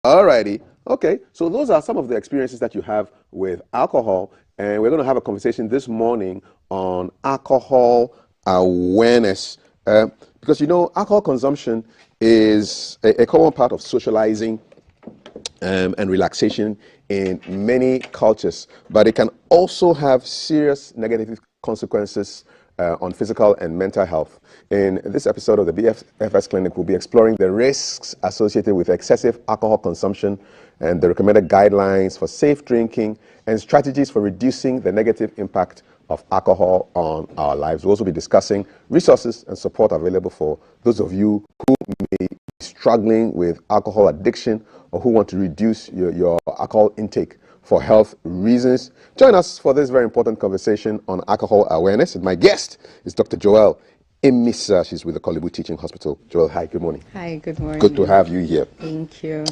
Alrighty. Okay. So those are some of the experiences that you have with alcohol, and we're going to have a conversation this morning on alcohol awareness. Because alcohol consumption is a common part of socializing and relaxation in many cultures, but it can also have serious negative consequences on physical and mental health. In this episode of the BFS Clinic, we'll be exploring the risks associated with excessive alcohol consumption and the recommended guidelines for safe drinking and strategies for reducing the negative impact of alcohol on our lives. We'll also be discussing resources and support available for those of you who may be struggling with alcohol addiction or who want to reduce your alcohol intake for health reasons. Join us for this very important conversation on alcohol awareness. And my guest is Dr. Joelle Emisa. She's with the Korle Bu Teaching Hospital. Joelle, hi, good morning. Hi, good morning. Good to have you here. Thank you.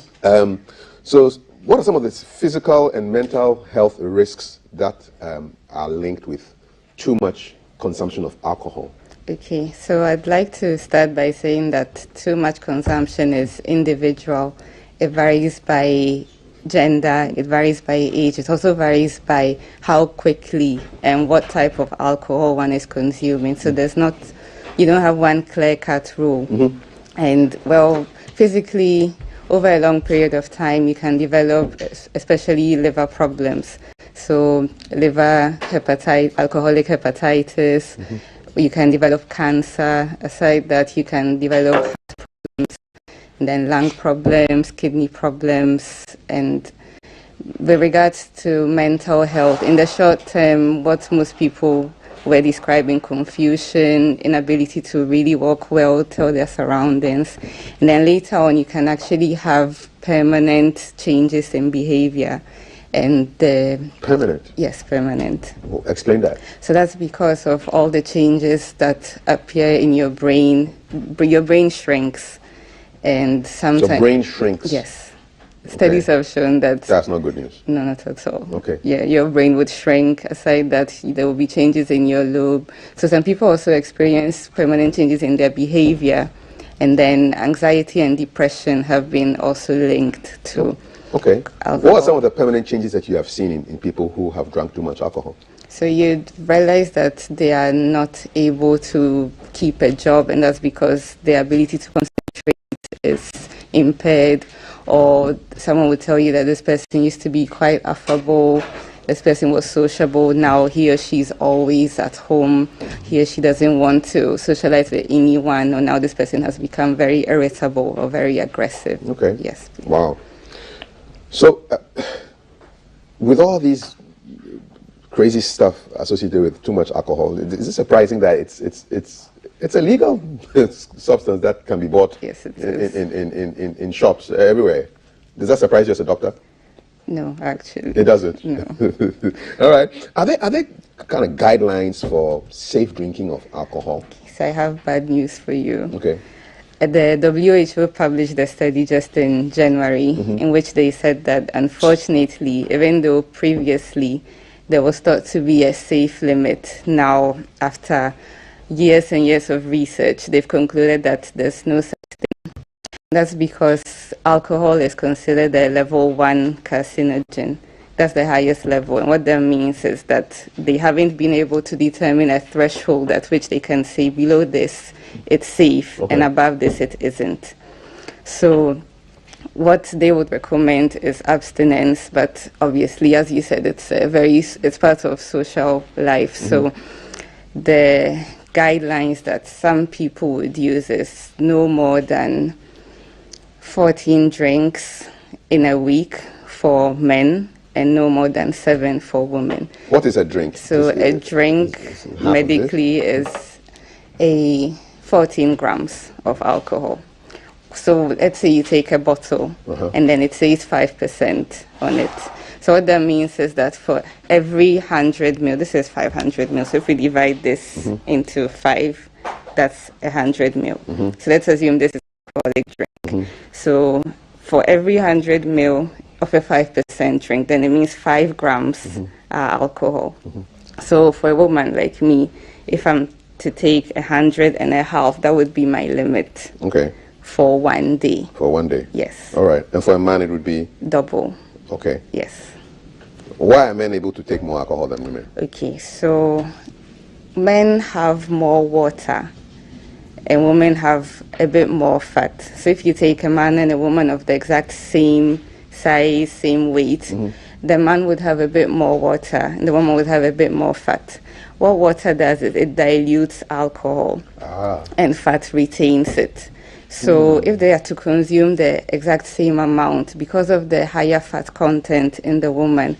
So what are some of the physical and mental health risks that are linked with too much consumption of alcohol? Okay, so I'd like to start by saying that too much consumption is individual. It varies by gender, it varies by age, it also varies by how quickly and what type of alcohol one is consuming. So you don't have one clear-cut rule. Mm-hmm. And well, physically, over a long period of time, you can develop especially liver problems. So liver hepatitis, alcoholic hepatitis, mm-hmm. You can develop cancer. Aside that, you can develop heart problems, and then lung problems, kidney problems. And with regards to mental health, in the short term, what most people were describing: confusion, inability to really walk well, tell their surroundings. And then later on, you can actually have permanent changes in behavior. And permanent? Yes, permanent. Well, explain that. So that's because of all the changes that appear in your brain. Your brain shrinks, and sometimes... So brain shrinks? Yes. Studies have shown that... That's not good news. No, not at all. Okay. Yeah, your brain would shrink. Aside that, there will be changes in your lobe. So some people also experience permanent changes in their behavior. And then anxiety and depression have been also linked to... Okay. Alcohol. What are some of the permanent changes that you have seen in people who have drunk too much alcohol? So you'd realize that they are not able to keep a job, and that's because their ability to concentrate is impaired. Or someone would tell you that this person used to be quite affable, this person was sociable, now he or she is always at home, he or she doesn't want to socialize with anyone, or now this person has become very irritable or very aggressive. Okay. Yes. Please. Wow. So, with all these crazy stuff associated with too much alcohol, is it surprising that it's a legal substance that can be bought yes, it is. in shops everywhere? Does that surprise you as a doctor? No, actually. It doesn't? No. All right. Are there kind of guidelines for safe drinking of alcohol? So I have bad news for you. Okay. The WHO published a study just in January, mm-hmm. in which they said that unfortunately, even though previously there was thought to be a safe limit, now after years and years of research, they've concluded that there's no such thing. That's because alcohol is considered a level 1 carcinogen. That's the highest level. And what that means is that they haven't been able to determine a threshold at which they can say below this it's safe, okay, and above this it isn't. So what they would recommend is abstinence, but obviously, as you said, it's part of social life. Mm-hmm. So the guidelines that some people would use is no more than 14 drinks in a week for men, and no more than 7 for women. What is a drink? So a drink medically is a 14 grams of alcohol. So let's say you take a bottle, uh-huh, and then it says 5% on it. So what that means is that for every 100 ml, this is 500 ml. So if we divide this, mm-hmm, into 5, that's 100 ml. Mm-hmm. So let's assume this is a alcoholic drink. Mm-hmm. So for every 100 ml of a 5% drink, then it means 5 grams, mm-hmm, are alcohol. Mm-hmm. So for a woman like me, if I'm to take 100 and a half, that would be my limit. Okay. for 1 day. For 1 day? Yes. All right. And for a man, it would be? Double. Okay. Yes. Why are men able to take more alcohol than women? Okay, so men have more water and women have a bit more fat. So if you take a man and a woman of the exact same size, same weight, the man would have a bit more water and the woman would have a bit more fat. What water does is it dilutes alcohol and fat retains it. So if they are to consume the exact same amount, because of the higher fat content in the woman,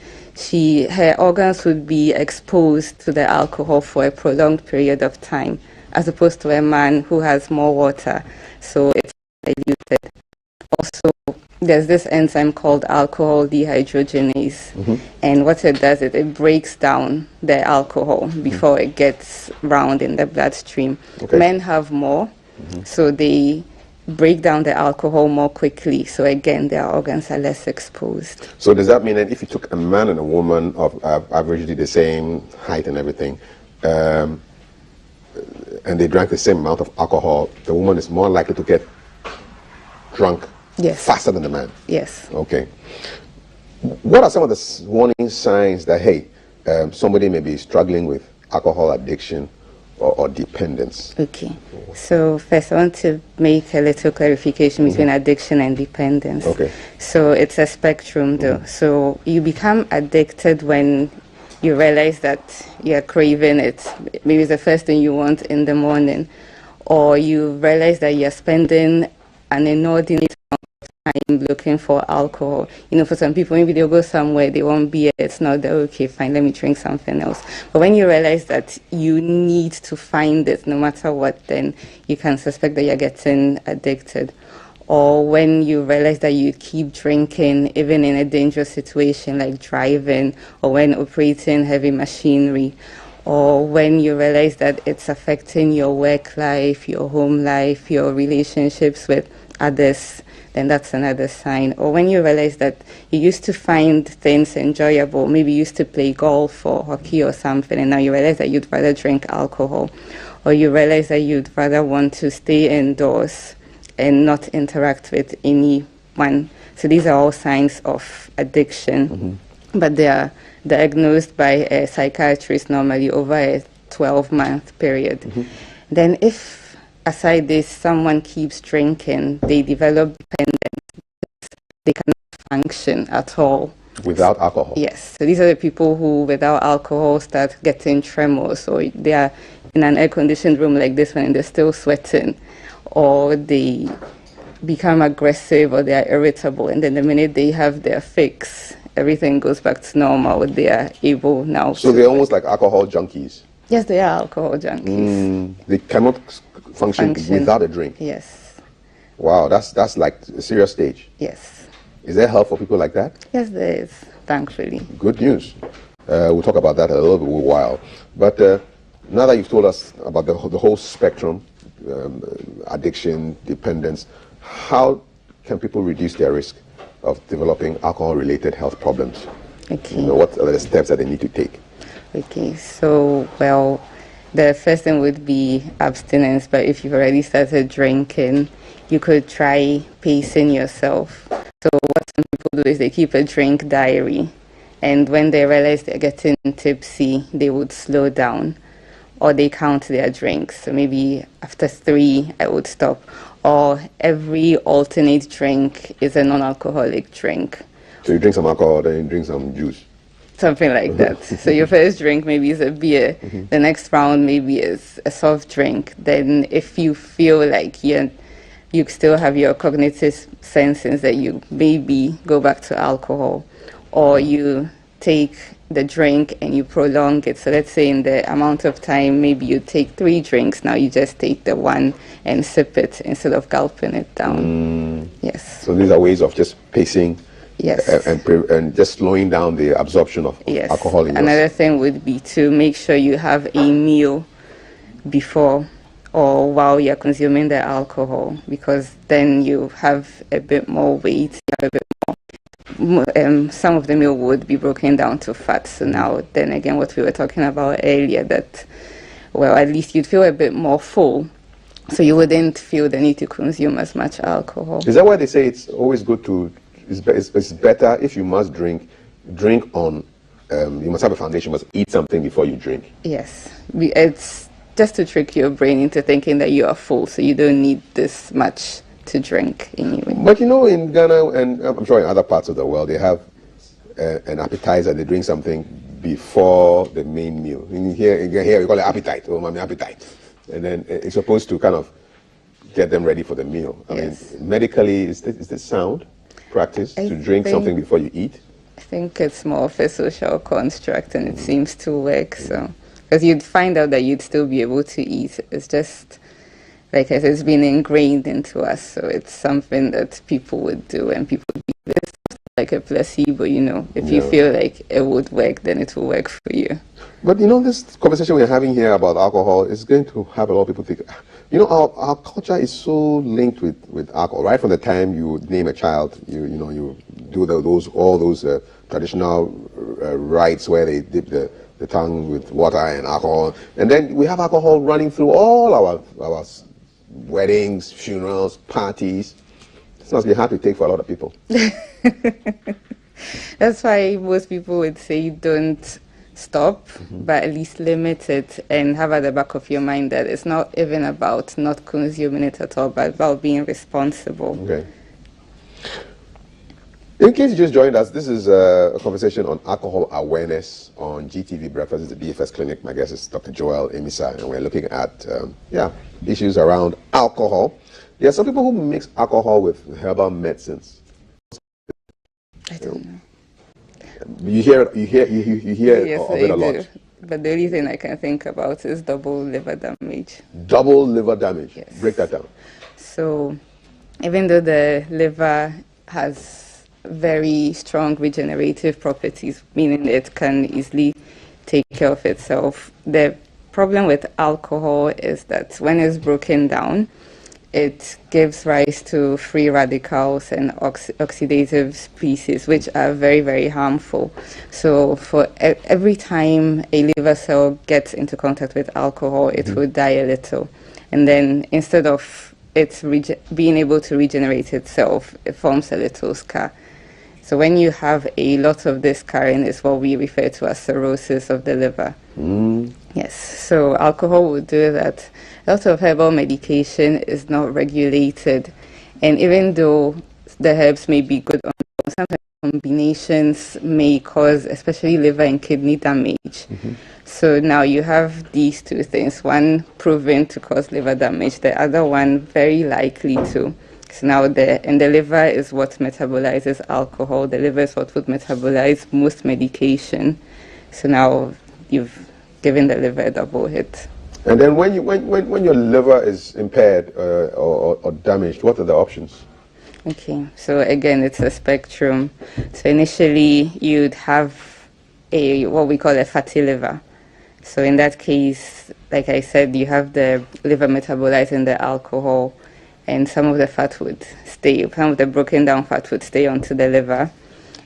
her organs would be exposed to the alcohol for a prolonged period of time, as opposed to a man who has more water, so it's diluted. Also, there's this enzyme called alcohol dehydrogenase, and what it does is it breaks down the alcohol before it gets round in the bloodstream. Okay. Men have more, so they break down the alcohol more quickly, so again their organs are less exposed. So does that mean that if you took a man and a woman of averagely the same height and everything, and they drank the same amount of alcohol, the woman is more likely to get drunk faster than the man? Yes. Okay. What are some of the warning signs that, hey, somebody may be struggling with alcohol addiction or dependence? Okay. So first I want to make a little clarification between addiction and dependence. Okay. So it's a spectrum though. So you become addicted when you realize that you're craving it. Maybe it's the first thing you want in the morning, or you realize that you're spending an inordinate time looking for alcohol. You know, for some people, maybe they'll go somewhere, they want beer, it's not there, okay, fine, let me drink something else. But when you realize that you need to find it no matter what, then you can suspect that you're getting addicted. Or when you realize that you keep drinking even in a dangerous situation like driving, or when operating heavy machinery, or when you realize that it's affecting your work life, your home life, your relationships with others, then that's another sign. Or when you realize that you used to find things enjoyable, maybe you used to play golf or hockey or something, and now you realize that you'd rather drink alcohol, or you realize that you'd rather want to stay indoors and not interact with anyone. So these are all signs of addiction, but they are diagnosed by a psychiatrist normally over a 12-month period. Then if, aside this, someone keeps drinking, they develop dependence, they cannot function at all. Without alcohol? Yes. So these are the people who, without alcohol, start getting tremors, or they are in an air-conditioned room like this one and they're still sweating, or they become aggressive, or they are irritable, and then the minute they have their fix, everything goes back to normal. They are able now. So they're almost like alcohol junkies? Yes, they are alcohol junkies. They cannot function without a drink? Yes. Wow, that's like a serious stage. Yes. Is there help for people like that? Yes, there is, thankfully. Good news. We'll talk about that in a little bit while. But now that you've told us about the whole spectrum, addiction, dependence, how can people reduce their risk of developing alcohol-related health problems? Okay. You know, what are the steps that they need to take? Okay, so, well, the first thing would be abstinence, but if you've already started drinking, you could try pacing yourself. So what some people do is they keep a drink diary, and when they realize they're getting tipsy, they would slow down, or they count their drinks. So maybe after 3, I would stop. Or every alternate drink is a non-alcoholic drink. So you drink some alcohol, then you drink some juice? Something like that. So your first drink maybe is a beer. The next round maybe is a soft drink. Then if you feel like you still have your cognitive senses, that you maybe go back to alcohol, or you take the drink and you prolong it. So let's say in the amount of time, maybe you take 3 drinks, now you just take the 1 and sip it instead of gulping it down. Yes. So these are ways of just pacing. Yes. And just slowing down the absorption of alcohol in your Another thing would be to make sure you have a meal before or while you're consuming the alcohol, because then you have a bit more weight, you have a bit more, some of the meal would be broken down to fat. So now, then again, what we were talking about earlier, that, well, at least you'd feel a bit more full So you wouldn't feel the need to consume as much alcohol. Is that why they say it's always good to, it's better if you must drink on, you must have a foundation, you must eat something before you drink? Yes. It's just to trick your brain into thinking that you are full, so you don't need this much to drink anyway. But you know, in Ghana, and I'm sure in other parts of the world, they have an appetizer, they drink something before the main meal. Here we call it appetite, oh, mommy, appetite. And then it's supposed to kind of get them ready for the meal. I mean, medically, is this sound practice to drink something before you eat? I think it's more of a social construct, and it seems to work. So, because you'd find out that you'd still be able to eat. It's just, like I said, it's been ingrained into us. So it's something that people would do, and people do this like a placebo. You know, if you feel like it would work, then it will work for you. But you know, this conversation we're having here about alcohol is going to have a lot of people think, you know, our culture is so linked with alcohol. Right from the time you name a child, you do all those traditional rites where they dip the tongue with water and alcohol, and then we have alcohol running through all our weddings, funerals, parties. It must be hard to take for a lot of people. That's why most people would say don't stop, but at least limit it, and have at the back of your mind that it's not even about not consuming it at all, but about being responsible. Okay. In case you just joined us, this is a conversation on alcohol awareness on GTV Breakfast. It's the BFS Clinic. My guest is Dr. Joel Emisa, and we're looking at issues around alcohol. There are some people who mix alcohol with herbal medicines. I don't know. You hear Yes, of it a lot. do. But the only thing I can think about is double liver damage. Double liver damage. Yes. Break that down. So even though the liver has very strong regenerative properties, meaning it can easily take care of itself, the problem with alcohol is that when it's broken down, it gives rise to free radicals and oxidative species, which are very, very harmful. So for every time a liver cell gets into contact with alcohol, it will die a little. And then instead of it being able to regenerate itself, it forms a little scar. So when you have a lot of this scarring, is what we refer to as cirrhosis of the liver. Yes, so alcohol will do that. A lot of herbal medication is not regulated, and even though the herbs may be good, sometimes combinations may cause especially liver and kidney damage. So now you have these two things, one proven to cause liver damage, the other one very likely to. So now the liver is what metabolizes alcohol, the liver is what would metabolize most medication. So now you've given the liver a double hit. And then when your liver is impaired or damaged, what are the options? Okay, so again, it's a spectrum. So initially, you'd have what we call a fatty liver. So in that case, like I said, you have the liver metabolizing the alcohol, and some of the fat would stay, some of the broken down fat would stay onto the liver.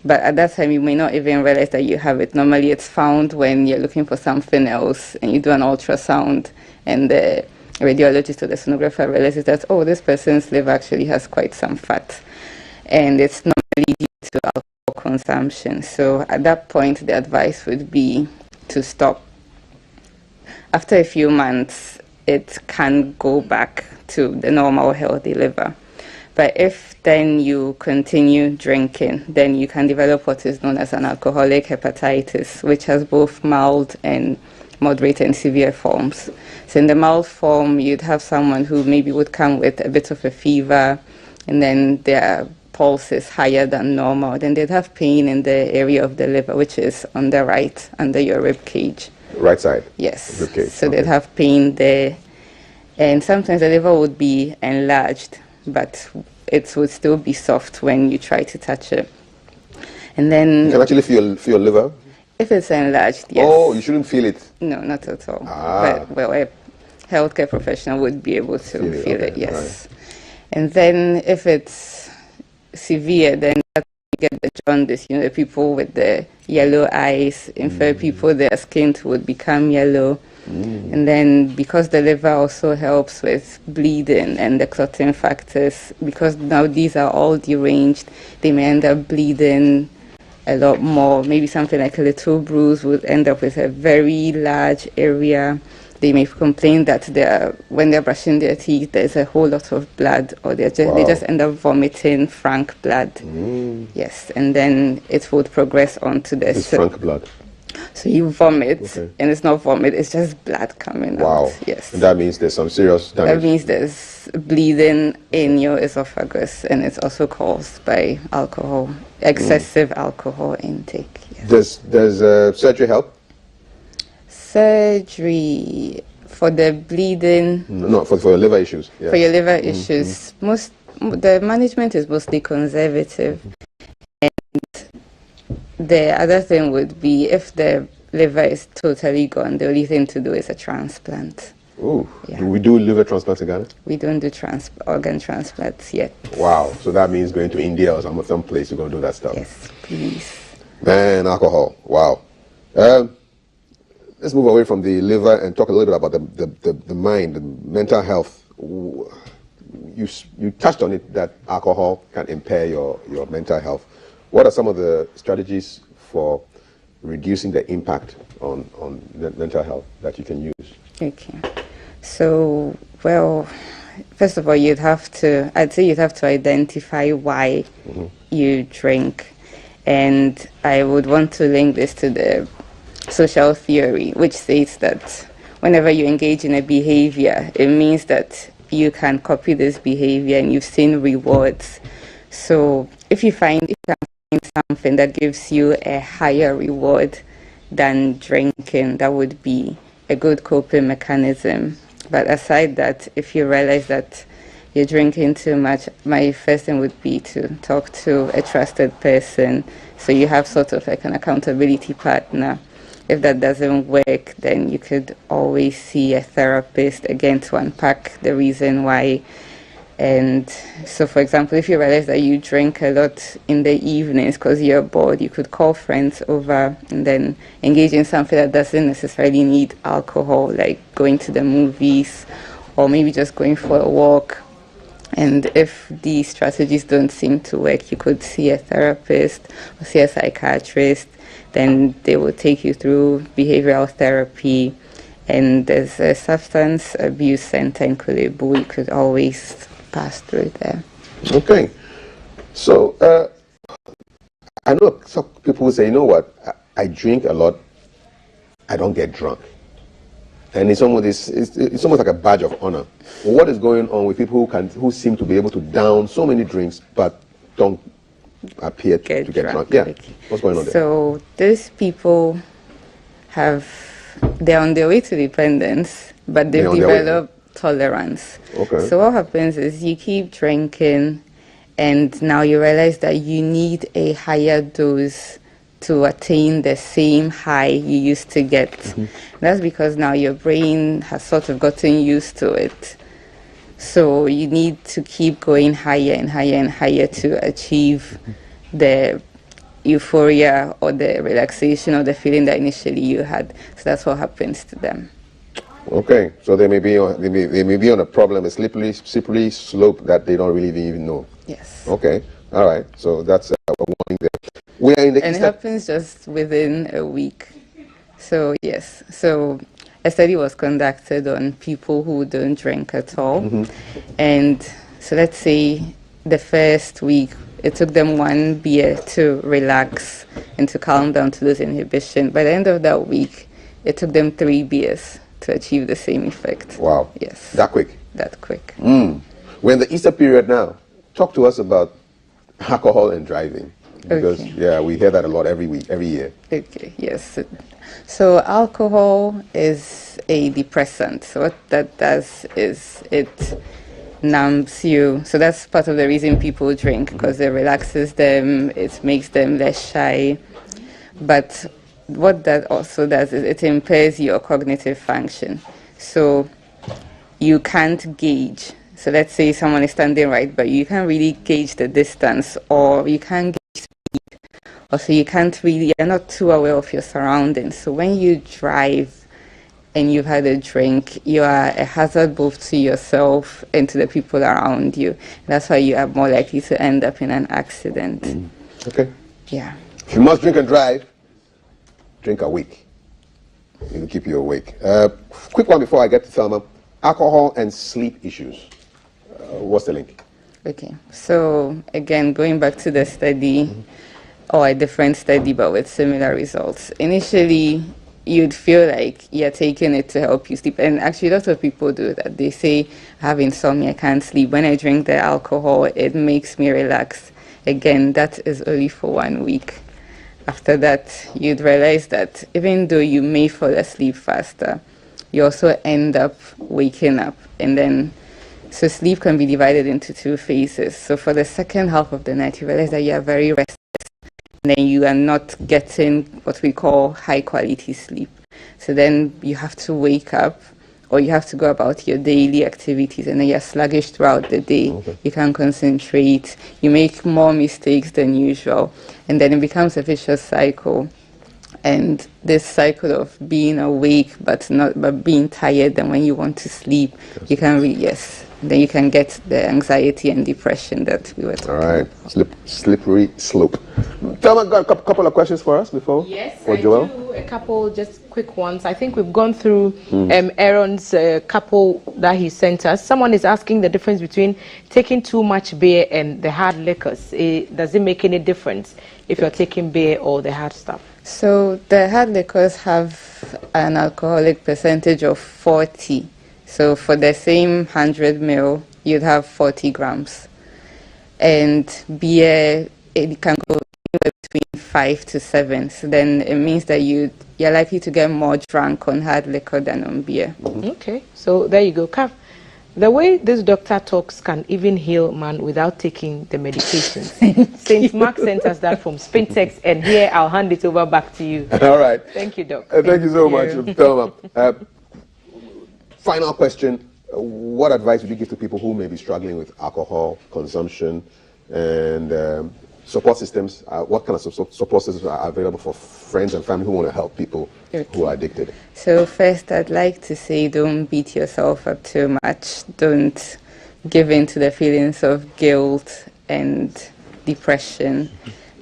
But at that time, you may not even realize that you have it. Normally, it's found when you're looking for something else and you do an ultrasound, and the radiologist or the sonographer realizes that, oh, this person's liver actually has quite some fat. And it's normally due to alcohol consumption. So at that point, the advice would be to stop. After a few months, it can go back to the normal healthy liver. But if then you continue drinking, then you can develop what is known as an alcoholic hepatitis, which has both mild and moderate and severe forms. So in the mild form, you'd have someone who maybe would come with a bit of a fever, and then their pulse is higher than normal. Then they'd have pain in the area of the liver, which is on the right, under your rib cage. Right side? Yes. Rib cage. So they'd have pain there. And sometimes the liver would be enlarged, but it would still be soft when you try to touch it. And then you can actually feel your liver? If it's enlarged, yes. Oh, you shouldn't feel it? No, not at all. But well, a healthcare professional would be able to feel it, yes. Right. And then if it's severe, then you get the jaundice, you know, the people with the yellow eyes. In fair people, their skin would become yellow. And then because the liver also helps with bleeding and the clotting factors, because now these are all deranged, they may end up bleeding a lot more. Maybe something like a little bruise would end up with a very large area. They may complain that when they're brushing their teeth, there's a whole lot of blood, or they just end up vomiting frank blood. Yes, and then it would progress on to the... It's frank blood. So you vomit, and it's not vomit, it's just blood coming out. Yes. And that means there's some serious damage. That means there's bleeding in your esophagus, and it's also caused by alcohol, excessive alcohol intake. Yes. Does surgery help? Surgery for the bleeding? No, for your liver issues. Yeah. For your liver issues, the management is mostly conservative. The other thing would be if the liver is totally gone, the only thing to do is a transplant. Oh, do we do liver transplants in Ghana? We don't do organ transplants yet. Wow, so that means going to India or some place you're going to do that stuff. Yes, please. Man, alcohol, wow. Let's move away from the liver and talk a little bit about the mind, the mental health. You touched on it, that alcohol can impair your mental health. What are some of the strategies for reducing the impact on mental health that you can use? Okay. So, well, first of all, I'd say you'd have to identify why you drink. And I would want to link this to the social theory, which says that whenever you engage in a behavior, it means that you can copy this behavior and you've seen rewards. So if you can find something that gives you a higher reward than drinking, that would be a good coping mechanism. But aside that, if you realize that you're drinking too much, my first thing would be to talk to a trusted person, so you have sort of like an accountability partner. If that doesn't work, then you could always see a therapist, again, to unpack the reason why. And so, for example, if you realize that you drink a lot in the evenings because you're bored, you could call friends over and then engage in something that doesn't necessarily need alcohol, like going to the movies or maybe just going for a walk. And if these strategies don't seem to work, you could see a therapist or see a psychiatrist. Then they will take you through behavioral therapy. And there's a substance abuse center in Kulebu. You could always pass through there. Okay. So I know some people will say, you know what, I drink a lot, I don't get drunk. And it's almost like a badge of honor. What is going on with people who seem to be able to down so many drinks but don't appear to get drunk? Yeah. Okay. What's going on there? So these people they're on their way to dependence, but they've developed tolerance. Okay. So what happens is you keep drinking and now you realize that you need a higher dose to attain the same high you used to get. That's because now your brain has sort of gotten used to it. So you need to keep going higher and higher and higher to achieve the euphoria or the relaxation or the feeling that initially you had. So that's what happens to them. Okay, so they may be on a problem, a slippery slope that they don't really even know. Yes. Okay, all right. So that's a warning there. We are in the and it happens just within a week. So yes, so a study was conducted on people who don't drink at all, and so let's say the first week it took them 1 beer to relax and to calm down, to lose inhibition. By the end of that week, it took them 3 beers to achieve the same effect. Wow. Yes. That quick? That quick. We're in the Easter period now. Talk to us about alcohol and driving. Because, yeah, we hear that a lot every year. Okay, yes. So alcohol is a depressant. So what that does is it numbs you. So that's part of the reason people drink, because it relaxes them, it makes them less shy. But what that also does is it impairs your cognitive function. So you can't gauge. So let's say someone is standing right, but you can't really gauge the distance, or you can't gauge speed. Also, you're not too aware of your surroundings. So when you drive, and you've had a drink, you are a hazard both to yourself and to the people around you. That's why you are more likely to end up in an accident. Okay. Yeah. If you must drink and drive, drink awake. It will keep you awake. Quick one before I get to Thelma. Alcohol and sleep issues. What's the link? Okay. So again, going back to the study, or a different study but with similar results. Initially, you'd feel like you're taking it to help you sleep. And actually, lots of people do that. They say, I have insomnia, I can't sleep. When I drink the alcohol, it makes me relax. Again, that is only for 1 week. After that, you'd realize that even though you may fall asleep faster, you also end up waking up. And then, so sleep can be divided into 2 phases. So for the second half of the night, you realize that you are very rested. And then you are not getting what we call high quality sleep. So then you have to wake up, or you have to go about your daily activities, and then you're sluggish throughout the day. Okay. You can't concentrate, you make more mistakes than usual, and then it becomes a vicious cycle. And this cycle of being awake but being tired, and when you want to sleep, you can then you can get the anxiety and depression that we were talking about. All right, slippery slope. Thelma, got a couple of questions for us before? Yes, for I Joel? do. A couple just quick ones. I think we've gone through Aaron's couple that he sent us. Someone is asking the difference between taking too much beer and the hard liquors. Does it make any difference if you're taking beer or the hard stuff? So the hard liquors have an alcoholic percentage of 40. So for the same 100 ml, you'd have 40 grams. And beer, it can go anywhere between 5 to 7. So then it means that you're likely to get more drunk on hard liquor than on beer. Okay, so there you go. Kav, the way this doctor talks can even heal man without taking the medications. St. Mark sent us that from Spintex, and here I'll hand it over back to you. All right. Thank you, Doc. Thank you so much, Thelma. Final question. What advice would you give to people who may be struggling with alcohol consumption and support systems? What kind of support systems are available for friends and family who want to help people who are addicted? So first, I'd like to say don't beat yourself up too much. Don't give in to the feelings of guilt and depression.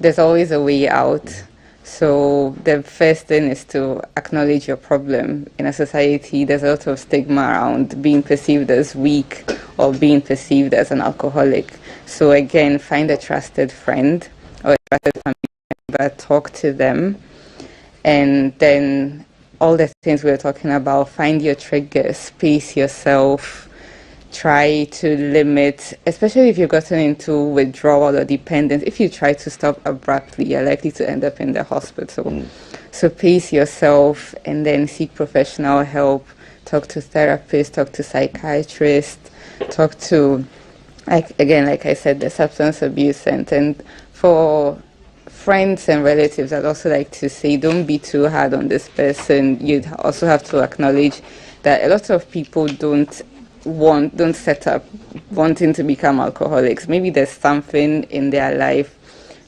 There's always a way out. So the first thing is to acknowledge your problem. In a society, there's a lot of stigma around being perceived as weak or being perceived as an alcoholic. So again, find a trusted friend or a trusted family member, talk to them, and then all the things we were talking about, find your triggers, pace yourself, try to limit, especially if you've gotten into withdrawal or dependence. If you try to stop abruptly, you're likely to end up in the hospital. So pace yourself and then seek professional help. Talk to therapists, talk to psychiatrists, talk to, like I said, the substance abuse center. And for friends and relatives, I'd also like to say, don't be too hard on this person. You'd also have to acknowledge that a lot of people don't set up wanting to become alcoholics. Maybe there's something in their life,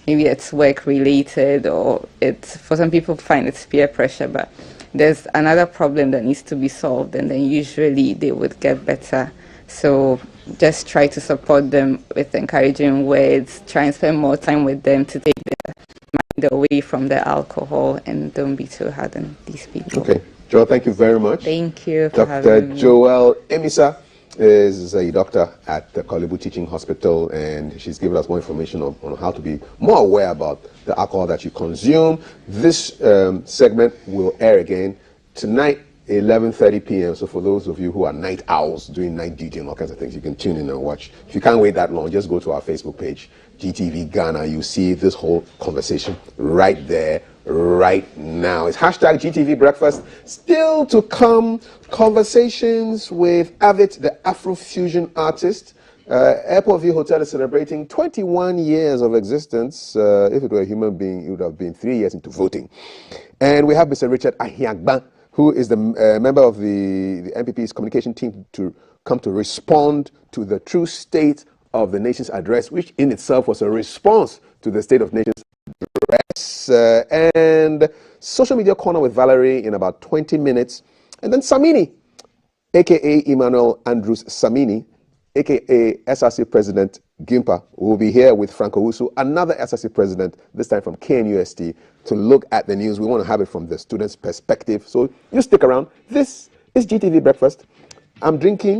maybe it's work related, or it's, for some people find it's peer pressure, but there's another problem that needs to be solved, and then usually they would get better. So just try to support them with encouraging words, try and spend more time with them to take their mind away from the alcohol, and don't be too hard on these people. Okay. Joel, thank you very much. Thank you for Dr. having me. Joel Emisa is a doctor at the Korle Bu Teaching Hospital, and she's given us more information on how to be more aware about the alcohol that you consume. This segment will air again tonight, 11:30 p.m. So for those of you who are night owls doing night duty and all kinds of things, you can tune in and watch. If you can't wait that long, just go to our Facebook page, GTV Ghana. You see this whole conversation right there, right now. It's hashtag GTV Breakfast. Still to come, conversations with Avit, the Afrofusion artist. Airport View Hotel is celebrating 21 years of existence. If it were a human being, it would have been 3 years into voting. And we have Mr. Richard Ahiagban, who is the member of the NPP's communication team to come to respond to the true state of the nation's address, which in itself was a response to the State of Nation's address. And Social Media Corner with Valerie in about 20 minutes. And then Samini, aka Emmanuel Andrews Samini, aka SRC President Gimpa, will be here with Franco Usu, another SRC President, this time from KNUST, to look at the news. We want to have it from the students' perspective. So you stick around. This is GTV Breakfast. I'm drinking